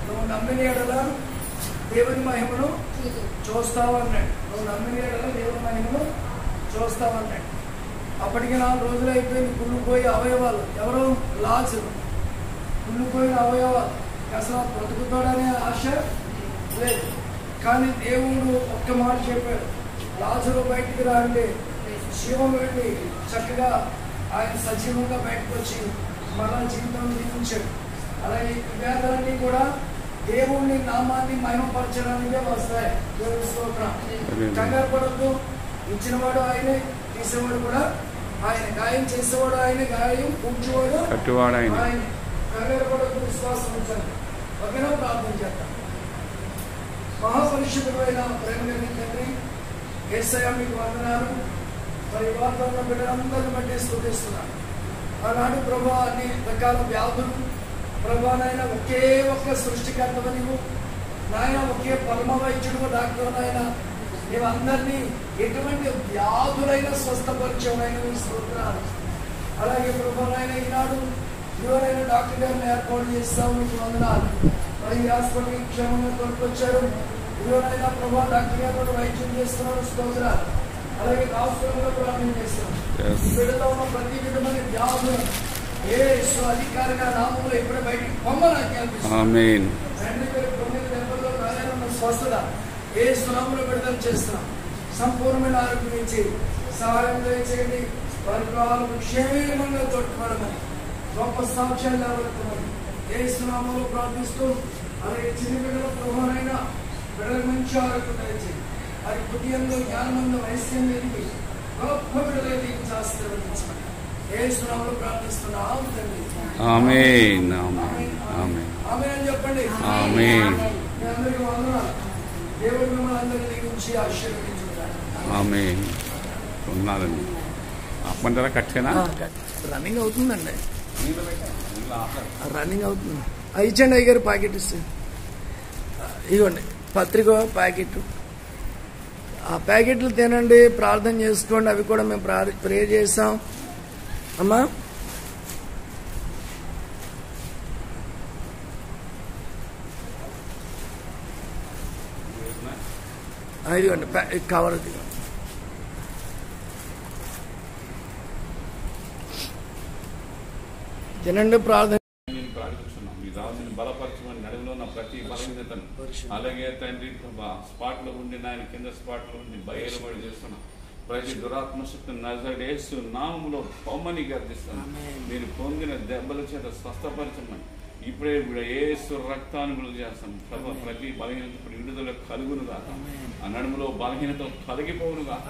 నువ్వు నమ్మిన ఎడల దేవుని మహిమను చూస్తావన్నాడు. నువ్వు నమ్మిన ఎడల దేవుని మహిమను చూస్తావన్నాడు. అప్పటికి 4 రోజులు అయిపోయింది. కుళ్ళిపోయే అవయవాలు. ఎవరు? లాజరు. కుళ్ళిపోయిన అవయవాలు. అసలు బ్రతుకుతాడనే ఆశ లేదు. కానీ దేవుడు ఒక్క మాట చెప్పాడు, లాజరు బయటికి రాండి. శివం వెళ్ళి చక్కగా ఆయన సజీవంగా బయటకు వచ్చి మన జీవితం జీవించాడు. అలాగే వ్యాధులన్నీ కూడా దేవుని నామాన్ని మహిమపరచడానికే వస్తాయి. దేవుని స్తోత్రం. కంగారు పడద్దు. ఇచ్చినవాడు ఆయనే, తీసేవాడు కూడా ఆయన. గాయం చేసేవాడు ఆయన, గాయం కూర్చువాడు ఆయన. కంగారు పడద్దు, విశ్వాసం ఉంచండి. ఒకేనా? ప్రార్థన చేద్దాం. మహాపరిశుద్ధమైన ప్రేమ కలిగిన తండ్రి, యేసయ్య మీకు వందనాలు. మరి వాతావరణ బిడ్డలందరిని బట్టి స్తుతిస్తున్నాను. ఆనాడు ప్రభా అన్ని రకాల వ్యాధులు ప్రభానైనా ఒకే ఒక్క సృష్టికర్తవు నీవు నాయన, ఒకే పరమ వైద్యుడు డాక్టర్ నాయన. నీవందరినీ ఎటువంటి వ్యాధులైనా స్వస్థపరిచవైన స్తోత్రాలు. అలాగే ప్రభానైనా ఈనాడు ఎవరైనా డాక్టర్ గారిని ఏర్పాటు చేస్తావు, మీకు వందనాలు. మరి ఈ హాస్పిటల్కి క్షేమంగా కొనుక్కొచ్చారు. ఎవరైనా ప్రభా డాక్టర్ గారు వైద్యం చేస్తున్నారు, స్తోత్రాలు. అలాగే హాస్పిటల్లో ప్రార్థన చేస్తున్నాం. బిడ్డలో ఉన్న ప్రతి విధమైన వ్యాధులు యేసు అధికారిగా నామంలో ఎప్పుడే బయటికి పొమ్మని అనిపిస్తుంది. తండ్రి పేరు 9 దెబ్బల్లో రాయనున్న స్వస్థత యేసు నామంలో విడుదల చేస్తున్నాం. సంపూర్ణమైన ఆరోగ్యం ఇచ్చి సహాయం చేయండి. వారి గృహాలకు క్షేమంగా తొట్టుపడమని గొప్ప సాక్ష్యాలు లేవడుతున్నాయి. యేసు నామంలో ప్రార్థిస్తూ అలాగే చిన్న బిడ్డల ప్రభానైనా బిడ్డలకు మంచి ఆరోగ్యం దయచేయండి. వారి బుద్ధియంలో జ్ఞానమంలో వయస్యం ఎదిగి గొప్ప బిడ్డలు దీనికి ఆశీర్వదించండి. యేసు నామములో ప్రార్థిస్తున్నాం తండ్రి. ఆమేన్. ఆమేన్ అని చెప్పండి. ఆమేన్. మీ అందరికీ వందనాలు. దేవుడు మిమ్మల్ని అందరినీ దీవించి ఆశీర్వదించుగాక. ఆమేన్. ఉన్నారండి. అప్పంటారా కట్టేనా? రన్నింగ్ అవుతుందండి. రన్నింగ్ అవుతుంది. ఇచ్చండి అయ్యగారు ప్యాకెట్ ఇస్తే. ఇదిగోండి పత్రిక ప్యాకెట్. ఆ ప్యాకెట్లు తినండి, ప్రార్థన చేసుకోండి. అవి కూడా మేము ప్రే చేస్తాం అమ్మా. ఇదిగోండి కవర్ తినండి, ప్రార్థన. బలపరచమని నడుములో ఉన్న ప్రతి బలహీనతను అలాగే తండ్రి స్పాట్ లో ఉండి ఆయన కింద స్పాట్ లో ఉండి బయలుబడి చేస్తున్నాం. ప్రతి దురాత్మ శక్తిని నజరేసు నామములో పొమ్మని గర్దిస్తున్నాం. మీరు పొందిన దెబ్బల చేత స్వస్థపరచమని ఇప్పుడే యేసు రక్తాన్ని విడుదల చేస్తాం. ప్రతి బలహీనత విడుదల కలుగును కాక, ఆ నడుములో బలహీనత తొలగిపోవును కాక.